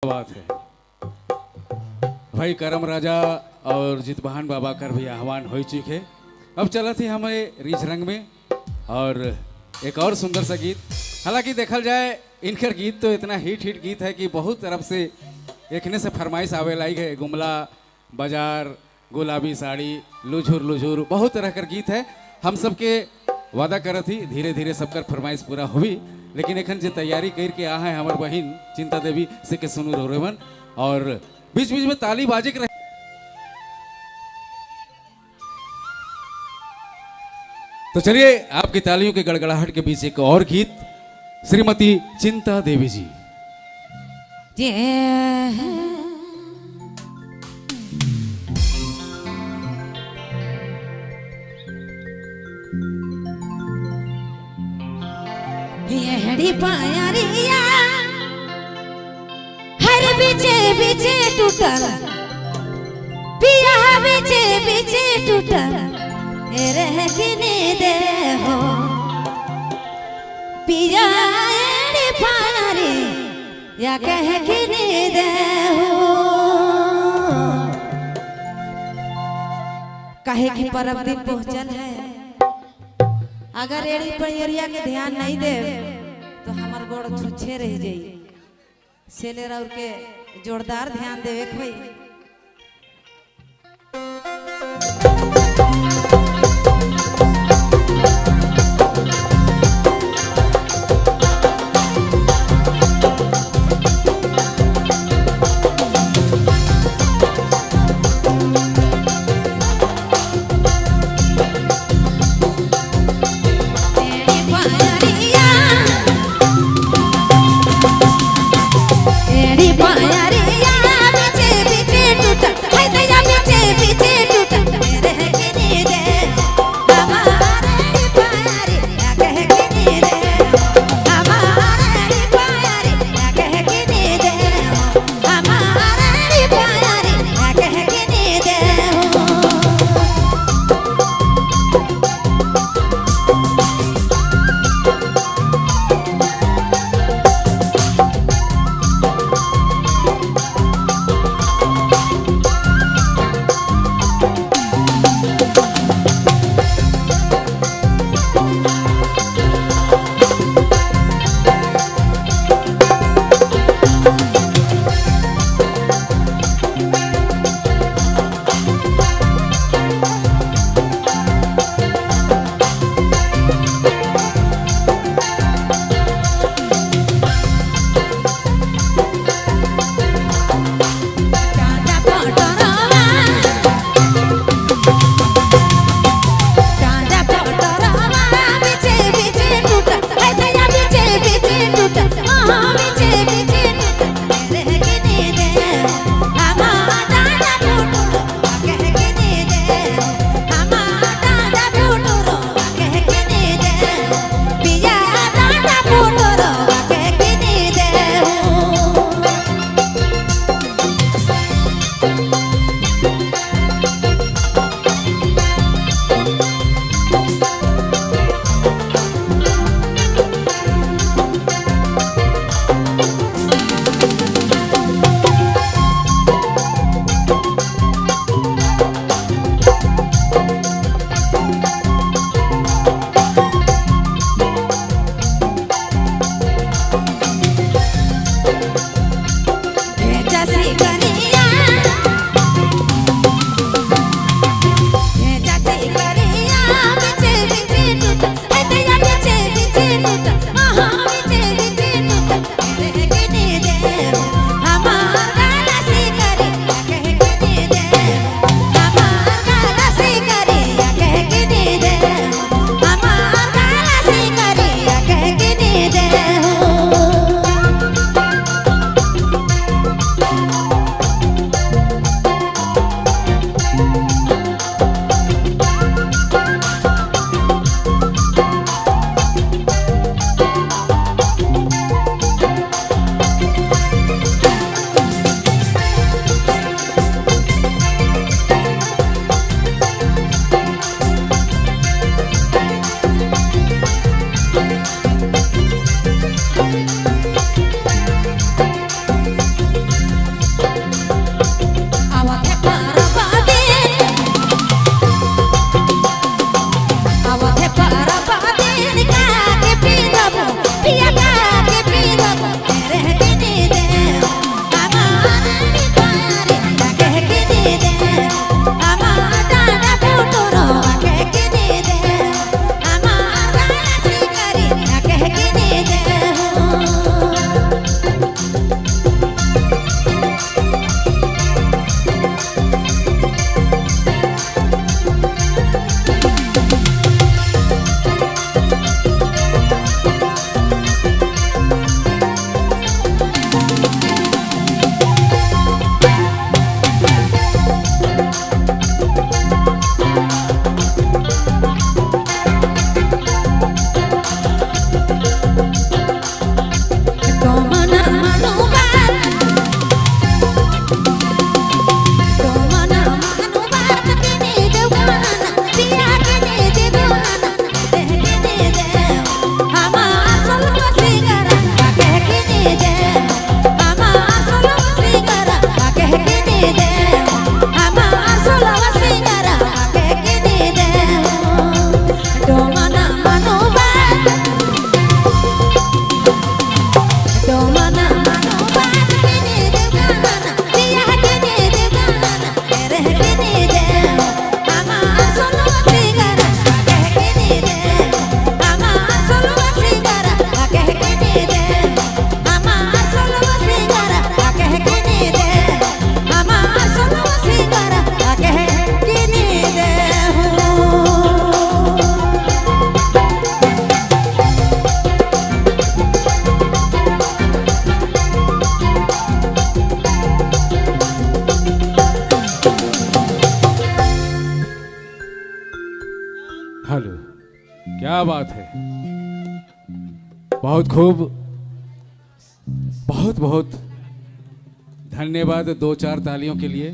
बात है भाई। करम राजा और जितवाहन बाबा कर भी आह्वान हो चुके। अब चला थी हमें रीछ रंग में और एक और सुंदर सा गीत। हालांकि देखल जाए इनकर गीत तो इतना हिट गीत है कि बहुत तरफ से एकने से फरमाइश आवे लाई है। गुमला बाजार, गुलाबी साड़ी, लुझुर लुझुर, बहुत तरह का गीत है। हम सबके वादा कर थी धीरे धीरे सबकर फरमाइश पूरा हुई। लेकिन एखन जो तैयारी करके आ है हमार बहन चिंता देवी से के सुनू रोरेवन और बीच बीच में ताली बाजे के रहे। तो चलिए आपकी तालियों के गड़गड़ाहट के बीच एक और गीत, श्रीमती चिंता देवी जी। येड़ी पायरिया हर बीचे बीचे टूटल, पिया बीचे बीचे टूटल, रह किने दे हो पिया येड़ी पायरी या कह किने दे हो। कहे कि परब दिन पहुंचल है, अगर एड़ी पैरिया के ध्यान नहीं दे तो हमार गोड़ छुच्छे रह जाई। सेलेर और के जोरदार ध्यान देवे भाई। बीचे बीचे क्या बात है, बहुत खूब, बहुत बहुत धन्यवाद। 2-4 तालियों के लिए।